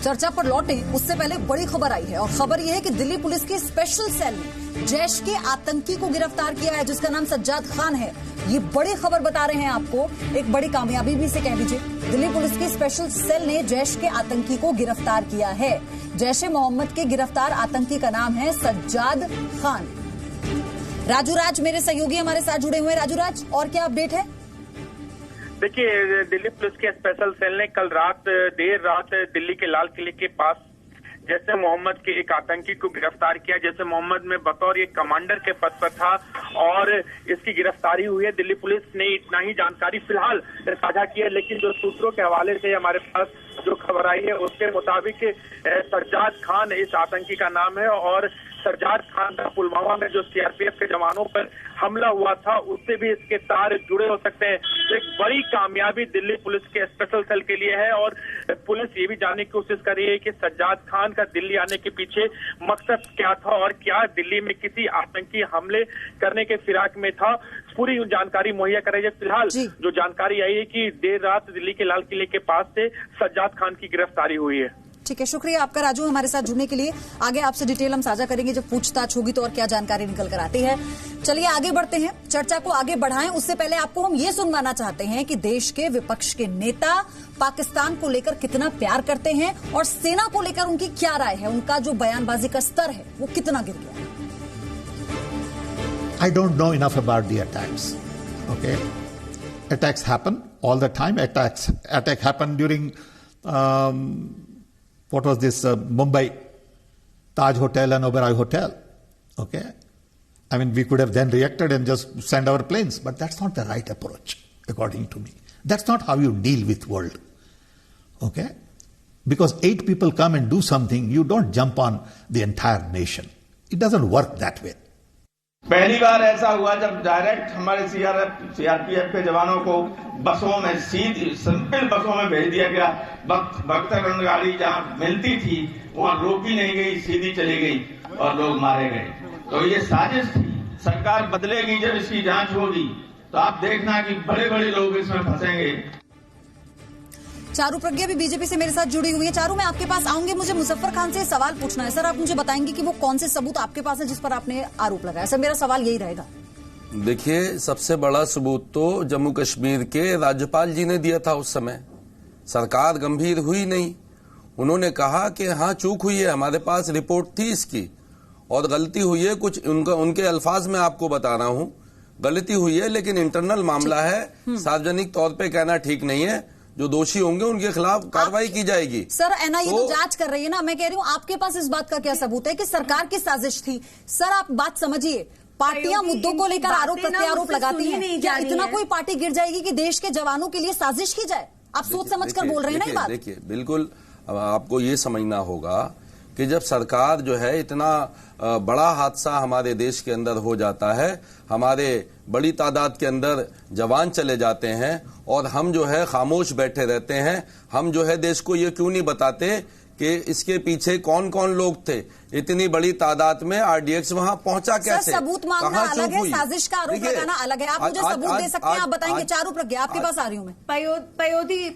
चर्चा पर लौटे उससे पहले बड़ी खबर आई है और खबर यह है कि दिल्ली पुलिस की स्पेशल सेल ने जैश के आतंकी को गिरफ्तार किया है जिसका नाम सज्जाद खान है। ये बड़ी खबर बता रहे हैं आपको, एक बड़ी कामयाबी भी इसे कह लीजिए। दिल्ली पुलिस की स्पेशल सेल ने जैश के आतंकी को गिरफ्तार किया है। जैश ए मोहम्मद के गिरफ्तार आतंकी का नाम है सज्जाद खान। राजू राज मेरे सहयोगी हमारे साथ जुड़े हुए हैं। राजू राज, और क्या अपडेट है? देखिए, दिल्ली पुलिस के स्पेशल सेल ने कल देर रात दिल्ली के लाल किले के पास जैसे मोहम्मद के एक आतंकी को गिरफ्तार किया। जैसे मोहम्मद में बतौर एक कमांडर के पद पर था और इसकी गिरफ्तारी हुई है। दिल्ली पुलिस ने इतना ही जानकारी फिलहाल साझा की है, लेकिन जो सूत्रों के हवाले से हमारे पास जो खबर आई है उसके मुताबिक सज्जाद खान इस आतंकी का नाम है और सज्जाद खान का पुलवामा में जो सीआरपीएफ के जवानों पर हमला हुआ था उससे भी इसके तार जुड़े हो सकते हैं। तो एक बड़ी कामयाबी दिल्ली पुलिस के स्पेशल सेल के लिए है और पुलिस ये भी जानने की कोशिश कर रही है कि सज्जाद खान का दिल्ली आने के पीछे मकसद क्या था और क्या दिल्ली में किसी आतंकी हमले करने के फिराक में था। पूरी जानकारी मुहैया कराई। फिलहाल जो जानकारी आई है कि देर रात दिल्ली के लाल किले के पास से सज्जाद खान की गिरफ्तारी हुई है। ठीक है, शुक्रिया आपका राजू हमारे साथ जुड़ने के लिए। आगे आपसे डिटेल हम साझा करेंगे जब पूछताछ होगी तो और क्या जानकारी निकल कर आती है। चलिए आगे बढ़ते हैं, चर्चा को आगे बढ़ाएं। उससे पहले आपको हम ये सुनवाना चाहते हैं कि देश के विपक्ष के नेता पाकिस्तान को लेकर कितना प्यार करते हैं और सेना को लेकर उनकी क्या राय है, उनका जो बयानबाजी का स्तर है वो कितना गिर गया है। I don't know enough about the attacks. Okay, attacks happen all the time. Attack happened during what was this Mumbai Taj Hotel and Oberoi Hotel. Okay, I mean we could have then reacted and just send our planes, but that's not the right approach, according to me. That's not how you deal with world. Okay, because 8 people come and do something, you don't jump on the entire nation. It doesn't work that way. पहली बार ऐसा हुआ जब direct हमारे CRPF के जवानों को बसों में सीधी सिंपल बसों में भेज दिया गया। बख्तरगंज गाड़ी जहां मिलती थी वहां रोकी नहीं गई, सीधी चली गई और लोग मारे गए। तो ये साजिश थी। सरकार बदलेगी जब इसकी जांच होगी तो आप देखना कि बड़े बड़े लोग इसमें फंसेंगे। चारू प्रज्ञा भी बीजेपी से मेरे साथ जुड़ी हुई है। चारू, मैं आपके पास आऊंगी, मुझे मुजफ्फर खान से सवाल पूछना है। सर, आप मुझे बताएंगे कि वो कौन से सबूत आपके पास है जिस पर आपने आरोप लगाया। सर, मेरा सवाल यही रहेगा। देखिए, सबसे बड़ा सबूत तो जम्मू कश्मीर के राज्यपाल जी ने दिया था। उस समय सरकार गंभीर हुई नहीं। उन्होंने कहा कि हाँ चूक हुई है, हमारे पास रिपोर्ट थी इसकी और गलती हुई है। कुछ उनके अल्फाज में आपको बता रहा हूँ, गलती हुई है लेकिन इंटरनल मामला है, सार्वजनिक तौर पर कहना ठीक नहीं है। जो दोषी होंगे उनके खिलाफ कार्रवाई की जाएगी। सर, एनआईए तो जांच कर रही है ना। मैं कह रही हूँ आपके पास इस बात का क्या सबूत है कि सरकार की साजिश थी? सर, आप बात समझिए, पार्टियां मुद्दों को लेकर आरोप प्रत्यारोप लगाती हैं। क्या इतना कोई पार्टी गिर जाएगी कि देश के जवानों के लिए साजिश की जाए? आप सोच समझ कर बोल रहे हैं ना ये बात? देखिए, बिल्कुल आपको ये समझना होगा कि जब सरकार जो है इतना बड़ा हादसा हमारे देश के अंदर हो जाता है, हमारे बड़ी तादाद के अंदर जवान चले जाते हैं और हम जो है खामोश बैठे रहते हैं। हम जो है देश को ये क्यों नहीं बताते कि इसके पीछे कौन कौन लोग थे? इतनी बड़ी तादाद में आरडीएक्स वहां पहुंचा कैसे? सबूत मांगना अलग है, साजिश का आरोप लगाना अलग है। आप मुझे सबूत दे सकते हैं, आप बताएंगे। चारू प्रज्ञा, आपके पास आ रही हूं मैं।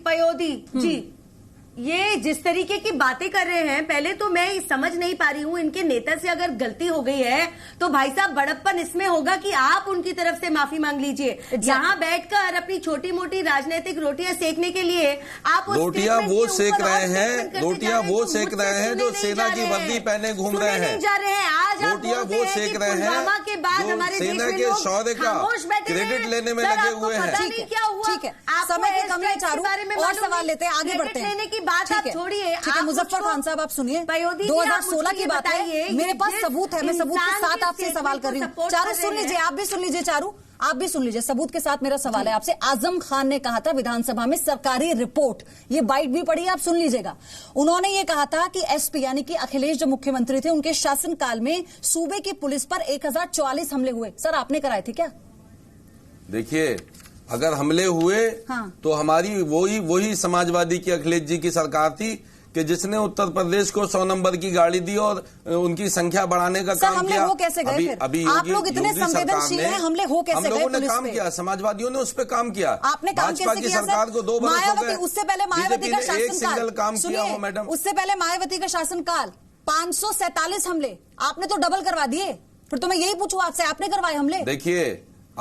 पयोधी जी, ये जिस तरीके की बातें कर रहे हैं, पहले तो मैं समझ नहीं पा रही हूं, इनके नेता से अगर गलती हो गई है तो भाई साहब बड़प्पन इसमें होगा कि आप उनकी तरफ से माफी मांग लीजिए। यहाँ बैठकर अपनी छोटी मोटी राजनीतिक रोटियां सेकने के लिए आप रोटियां वो सेक रहे हैं, रोटियां वो सेक रहे हैं जो सेना की वर्दी पहने घूम रहे हैं। जा रहे हैं आज रोटियां वो सेक रहे हैं के बाद हमारे सेना के शौर्य का क्रेडिट लेने में लगे हुए हैं। क्या हुआ? ठीक है, समय की कमी है चारू, और सवाल लेते हैं, आगे बढ़ते हैं। बात आप छोड़िए। ठीक है, मुजफ्फर खान साहब आप सुनिए, 2016 की बात है, मेरे पास सबूत है, मैं सबूत के साथ आपसे सवाल कर रही हूँ। चारू सुन लीजिए, आप भी सुन लीजिए। चारू आप भी सुन लीजिए, सबूत के साथ मेरा सवाल है आपसे। आजम खान ने कहा था विधानसभा में, सरकारी रिपोर्ट, ये बाइट भी पड़ी, आप सुन लीजिएगा। उन्होंने ये कहा था कि एसपी यानी कि अखिलेश जो मुख्यमंत्री थे, उनके शासनकाल में सूबे की पुलिस पर 1044 हमले हुए। सर, आपने कराए थे क्या? देखिए, अगर हमले हुए तो हमारी वही समाजवादी की अखिलेश जी की सरकार थी कि जिसने उत्तर प्रदेश को 100 नंबर की गाड़ी दी और उनकी संख्या बढ़ाने का काम किया। हो कैसे गए फिर? अभी आप लोग इतने संवेदनशील हैं, हमले हो कैसे गए? हम लोगों ने काम किया, समाजवादियों ने उस पर काम किया। आपने काम भाजपा कैसे की किया? सरकार को 2 वर्ष हो गए, उससे पहले मायावती का सिंगल काम किया हो मैडम। उससे पहले मायावती का शासनकाल 547 हमले आपने तो डबल करवा दिए। फिर तो मैं यही पूछूं आपसे, आपने करवाए हमले? देखिए,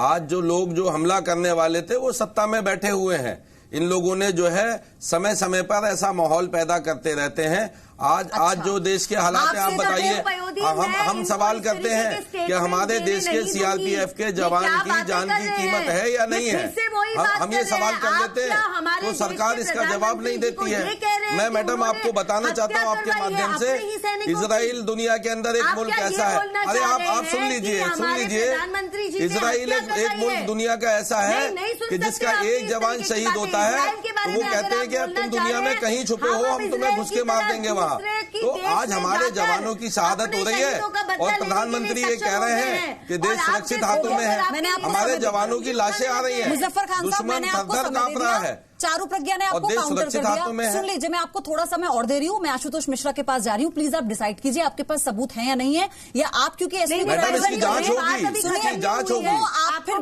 आज जो लोग जो हमला करने वाले थे वो सत्ता में बैठे हुए हैं। इन लोगों ने जो है समय समय पर ऐसा माहौल पैदा करते रहते हैं। आज जो देश के हालात हैं, आप बताइए। हम सवाल करते हैं कि हमारे देश के सीआरपीएफ के जवान की जान की कीमत है या नहीं है। हम ये सवाल कर लेते हैं तो सरकार इसका जवाब नहीं देती है। मैं मैडम आपको बताना चाहता हूँ आपके माध्यम से, इजराइल दुनिया के अंदर एक मुल्क ऐसा है। अरे आप सुन लीजिए, इजराइल एक मुल्क दुनिया का ऐसा है कि जिसका एक जवान शहीद होता है तो वो कहते हैं कि अब तुम दुनिया में कहीं छुपे हो, हम तुम्हें घुस के मार देंगे वहां। तो आज हमारे जवानों की शहादत हो रही है और प्रधानमंत्री ये कह रहे हैं कि देश सुरक्षित हाथों में है। हमारे जवानों की लाशें आ रही हैं, दुश्मन थर-थर कांप रहा है। चारू प्रज्ञा ने आपको काउंटर कर दिया। सुन लीजिए, मैं आपको थोड़ा समय और दे रही हूँ। मैं आशुतोष मिश्रा के पास जा रही हूँ। प्लीज आप डिसाइड कीजिए, आपके पास सबूत है या नहीं है, या आप क्योंकि इसकी जांच होगी, जांच होगी। आप फिर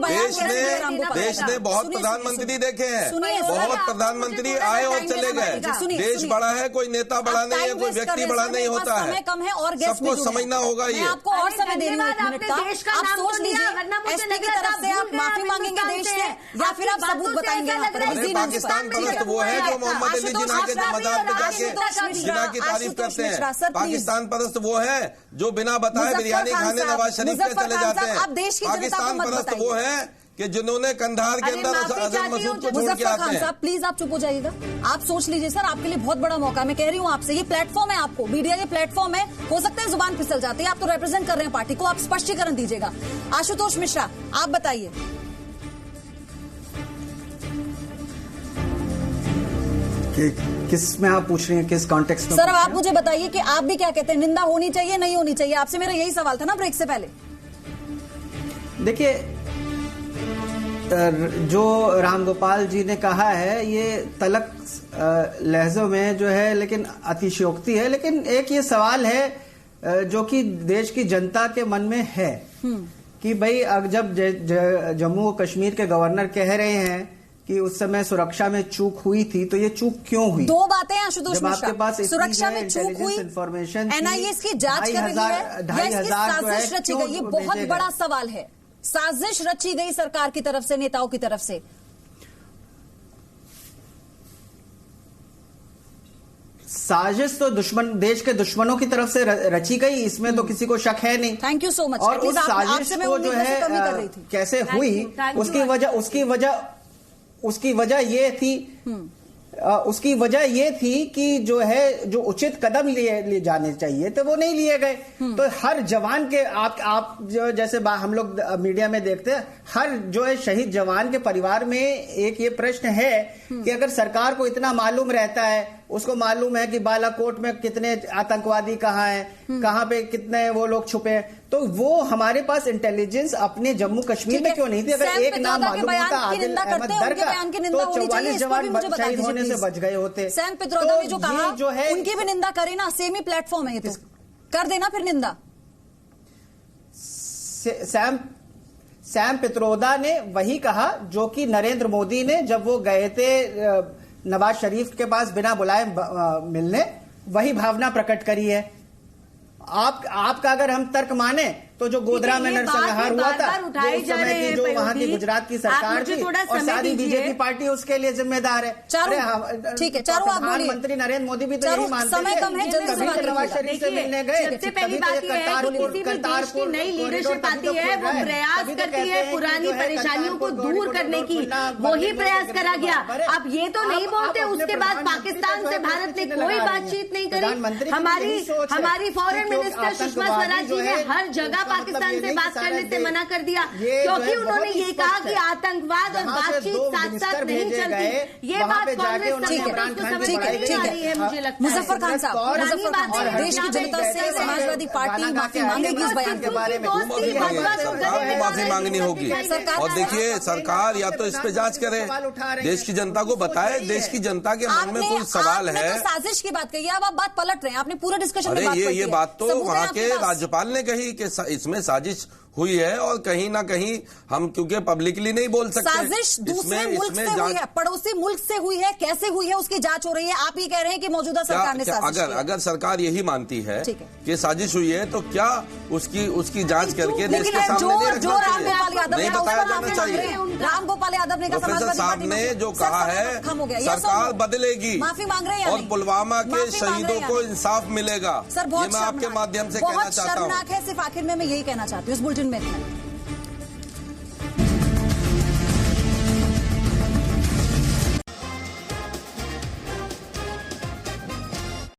देश ने बहुत प्रधानमंत्री देखे हैं, बहुत प्रधानमंत्री आए और चले गए। देश बड़ा है, कोई नेता बड़ा नहीं है, कोई व्यक्ति बड़ा नहीं होता है। कम है और सबको समझना होगा। ये आपको और समय दे रही हूँ, 1 मिनट का। आप सोच लीजिए, एसपी की तरफ से आप माफी मांगेंगे देश से, या फिर आप सबूत बताएंगे यहाँ पर? पाकिस्तान परस्त वो है जो मोहम्मद अली जिन्ना के मजार पे जाके जिन्ना की तारीफ करते हैं। पाकिस्तान परस्त वो है जो बिना बताए बिरयानी खाने नवाज शरीफ के चले जाते हैं। पाकिस्तान परस्त वो है कि जिन्होंने कंधार के अंदर अजहर मसूद को छोड़ के आते हैं। प्लीज आप चुप हो जाइएगा। आप सोच लीजिए सर, आपके लिए बहुत बड़ा मौका। मैं कह रही हूँ आपसे, ये प्लेटफॉर्म है आपको, मीडिया ये प्लेटफॉर्म है। हो सकता है जुबान फिसल जाती है, आप तो रिप्रेजेंट कर रहे हैं पार्टी को, आप स्पष्टीकरण दीजिएगा। आशुतोष मिश्रा, आप बताइए। किस में आप पूछ रही हैं, किस कॉन्टेक्स्ट में? सर आप मुझे बताइए कि आप भी क्या कहते हैं, निंदा होनी चाहिए नहीं होनी चाहिए? आपसे मेरा यही सवाल था ना ब्रेक से पहले। देखिए, जो रामगोपाल जी ने कहा है ये तलक लहजों में जो है, लेकिन अतिशयोक्ति है। लेकिन एक ये सवाल है जो कि देश की जनता के मन में है कि भाई अब जब जम्मू कश्मीर के गवर्नर कह रहे हैं कि उस समय सुरक्षा में चूक हुई थी, तो ये चूक क्यों हुई? 2 बातें हैं आशुतोष मिश्रा। आपके पास सुरक्षा में चूक हुई, इंफॉर्मेशन, एनआईए इसकी जांच कर रही है, या इसकी साजिश रची गई? ये बहुत बड़ा सवाल है। साजिश रची गई सरकार की तरफ से, नेताओं की तरफ से? साजिश तो देश के दुश्मनों की तरफ से रची गई, इसमें तो किसी को शक है नहीं। Thank you so much. और उस साजिश को जो है कैसे हुई, उसकी वजह ये थी कि जो है जो उचित कदम लिए जाने चाहिए थे वो नहीं लिए गए। तो हर जवान के आप जो जैसे हम लोग मीडिया में देखते हैं, हर जो है शहीद जवान के परिवार में एक ये प्रश्न है कि अगर सरकार को इतना मालूम रहता है, उसको मालूम है कि बालाकोट में कितने आतंकवादी कहाँ हैं, कहाँ पे कितने वो लोग छुपे हैं, तो वो हमारे पास इंटेलिजेंस अपने जम्मू कश्मीर में क्यों नहीं थी? अगर एक नाम मालूम होता आदिल अहमद दर का, तो 44 जवान शहीद होने से बच गए होते। सैम पित्रोदा ने जो कहा, जो है उनकी भी निंदा करें ना, सेम ही प्लेटफॉर्म है ये, तो कर देना फिर निंदा। सैम पित्रोदा ने वही कहा जो कि नरेंद्र मोदी ने जब वो गए थे नवाज शरीफ के पास बिना बुलाए मिलने, वही भावना प्रकट करी है। आपका अगर हम तर्क माने तो जो गोधरा में नरसंहार हुआ था, वो उस समय की जो वहां की गुजरात की सरकार थी और सारी बीजेपी पार्टी उसके लिए जिम्मेदार है। ठीक है, चारों आप बोलिए। प्रधानमंत्री नरेंद्र मोदी भी तो यही मानते हैं, तभी नवाज शरीफ से मिलने गए। सबसे पहली बात यह है कि किसी भी देश की नई लीडरशिप आती है, वो प्रयास करती है पुरानी परेशानियों को दूर करने की, वही प्रयास करा गया। अब ये तो नहीं बोलते उसके बाद पाकिस्तान से भारत ने कोई बातचीत नहीं करी। हमारी फॉरेन मिनिस्टर सुषमा स्वराज जी ने हर जगह पाकिस्तान से बात करने से मना कर दिया, ये क्योंकि उन्होंने ये कहा कि आतंकवाद और बातचीत साथ साथ नहीं चलती। ये बात कांग्रेस मुझे लगता है। मुजफ्फर खान साहब, देश की जनता से समाजवादी पार्टी माफी मांगेगी इस बयान के बारे में? आपको माफी मांगनी होगी। और देखिए, सरकार या तो इस पे जांच करे, देश की जनता को बताए, देश की जनता के मन में कोई सवाल है। तो साजिश की बात कही, अब आप बात पलट रहे हैं, आपने पूरे डिस्कशन में बात ये बात तो वहाँ के राज्यपाल ने कही कि इसमें साजिश हुई है, और कहीं ना कहीं हम क्योंकि पब्लिकली नहीं बोल सकते। साजिश दूसरे मुल्क से हुई है, पड़ोसी मुल्क से हुई है, कैसे हुई है उसकी जांच हो रही है। आप ही कह रहे हैं कि मौजूदा सरकार ने साजिश की है। अगर सरकार यही मानती है कि साजिश हुई है, तो क्या उसकी जांच करके देश के सामने नहीं रखना चाहिए? नहीं बताया जाना चाहिए। राम गोपाल यादव ने प्रोफेसर साहब ने जो कहा है, सरकार बदलेगी माफी मांग रहे हैं और पुलवामा के शहीदों को इंसाफ मिलेगा। सर, बहुत मैं आपके माध्यम से कहना चाहता हूँ। शर्मनाक है। सिर्फ आखिर में मैं यही कहना चाहती हूँ, इस बुलेटिन में